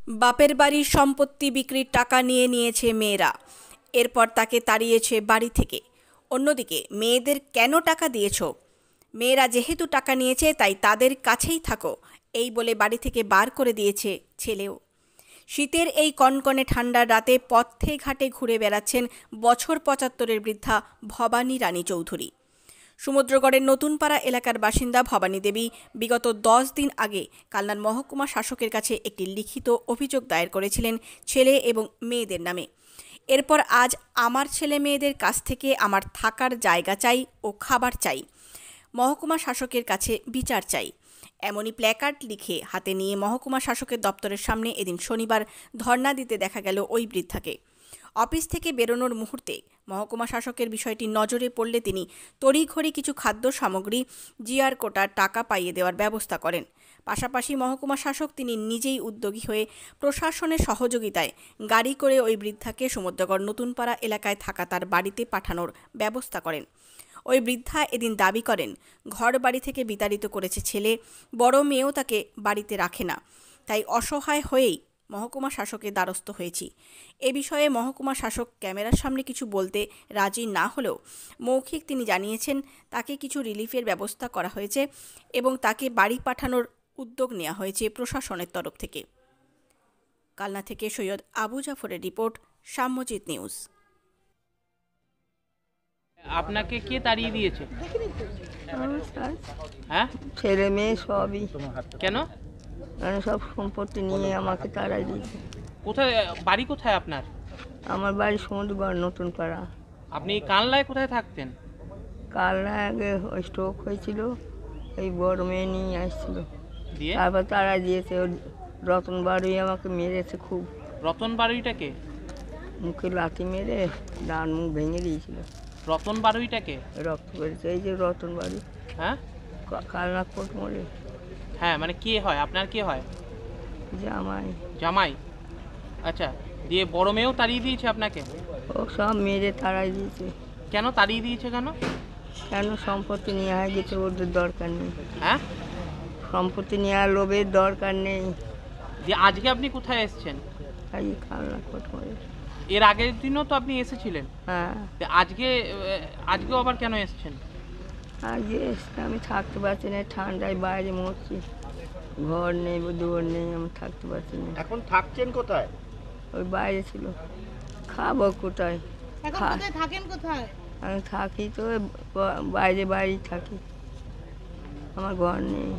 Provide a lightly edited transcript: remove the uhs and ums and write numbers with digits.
বাপের বাড়ির সম্পত্তি বিক্রির টাকা নিয়ে নিয়েছে মেয়েরা, এরপর তাকে তাড়িয়েছে বাড়ি থেকে। অন্যদিকে মেয়েদের কেন টাকা দিয়েছো, মেয়েরা যেহেতু টাকা নিয়েছে তাই তাদের কাছেই থাকো, এই বলে বাড়ি থেকে বার করে দিয়েছে ছেলেও। শীতের এই কনকনে ঠান্ডার রাতে পথে ঘাটে ঘুরে বেড়াচ্ছেন বছর ৭৫-এর বৃদ্ধা ভবানী রানী চৌধুরী। সমুদ্রগড়ের নতুনপাড়া এলাকার বাসিন্দা ভবানী দেবী বিগত ১০ দিন আগে কালনার মহকুমা শাসকের কাছে একটি লিখিত অভিযোগ দায়ের করেছিলেন ছেলে এবং মেয়েদের নামে। এরপর আজ আমার ছেলে মেয়েদের কাছ থেকে আমার থাকার জায়গা চাই ও খাবার চাই, মহকুমা শাসকের কাছে বিচার চাই, এমনই প্ল্যাকার্ড লিখে হাতে নিয়ে মহকুমা শাসকের দপ্তরের সামনে এদিন শনিবার ধর্ণা দিতে দেখা গেল ওই বৃদ্ধাকে। অফিস থেকে বেরোনোর মুহূর্তে মহকুমা শাসকের বিষয়টি নজরে পড়লে তিনি তড়িঘড়ি কিছু খাদ্য সামগ্রী জিআর কোটার টাকা পাইয়ে দেওয়ার ব্যবস্থা করেন। পাশাপাশি মহকুমা শাসক তিনি নিজেই উদ্যোগী হয়ে প্রশাসনের সহযোগিতায় গাড়ি করে ওই বৃদ্ধাকে সমুদ্রগড় নতুনপাড়া এলাকায় থাকা তার বাড়িতে পাঠানোর ব্যবস্থা করেন। ওই বৃদ্ধা এদিন দাবি করেন, ঘর বাড়ি থেকে বিতাড়িত করেছে ছেলে, বড় মেয়েও তাকে বাড়িতে রাখে না, তাই অসহায় হয়েই মহকুমা শাসকের দ্বারস্থ হয়েছি। এ বিষয়ে মহকুমা শাসক ক্যামেরার সামনে কিছু বলতে রাজি না হলেও মৌখিক তিনি জানিয়েছেন তাকে কিছু রিলিফের ব্যবস্থা করা হয়েছে এবং তাকে বাড়ি পাঠানোর উদ্যোগ নেওয়া হয়েছে প্রশাসনের তরফ থেকে। কালনা থেকে সৈয়দ আবু জাফরের রিপোর্ট, সাম্যজিৎ নিউজ। আপনাকে কে তাড়িয়ে দিয়েছে? হ্যাঁ, ছেলে মেয়ে সবই। কেন? সব সম্পত্তি নিয়ে আমাকে তাড়াই দিয়েছে। কোথায় বাড়ি, কোথায় আপনার? আমার বাড়ি সমুদ্রগড় নতুন পাড়া। আপনি কানলায় কোথায় থাকতেন? কাল আগে ওই স্ট্রোক হয়েছিল, এই বড় মেয়ে নিয়ে আসছিল, দিয়ে তারপর তাড়াই দিয়েছে। রতন বাড়ি আমাকে মেরেছে খুব। রতন বাড়িটাকে? মুখে লাথি মেরে ডান মুখ ভেঙে দিয়েছিল। রতন বাড়িটাকে? রক্ত বেরিয়েছে, এই যে রতন বাড়ি। হ্যাঁ, কালনা কোট মোড়ে। হ্যাঁ, মানে কে হয় আপনার? কে হয়? জামাই। জামাই? আচ্ছা, দিয়ে বড় মেয়েও তাড়িয়ে দিয়েছে আপনাকে? ও সব মেরে তাড়াই দিয়েছে। কেন তাড়িয়ে দিয়েছে? কেন? কেন সম্পত্তি নেওয়া গেছে, ওদের দরকার নেই। হ্যাঁ, সম্পত্তি নেওয়ার লোভের দরকার নেই। দিয়ে আজকে আপনি কোথায় এসেছেন? এই কালনা কোট মোড়ে। এর আগের দিনও তো আপনি এসেছিলেন। হ্যাঁ, আজকেও আবার কেন এসেছেন? আজকে আমি থাকতে পারছি না, ঠান্ডায় বাইরে মরছি, ঘর নেই দুয়ার নেই, আমি থাকতে পারছি না। এখন থাকছেন কোথায়? ওই বাইরে ছিল। খাবো কোথায়? থাকেন কোথায়? আমি থাকি তো বাইরে বাইরেই থাকি, আমার ঘর নেই।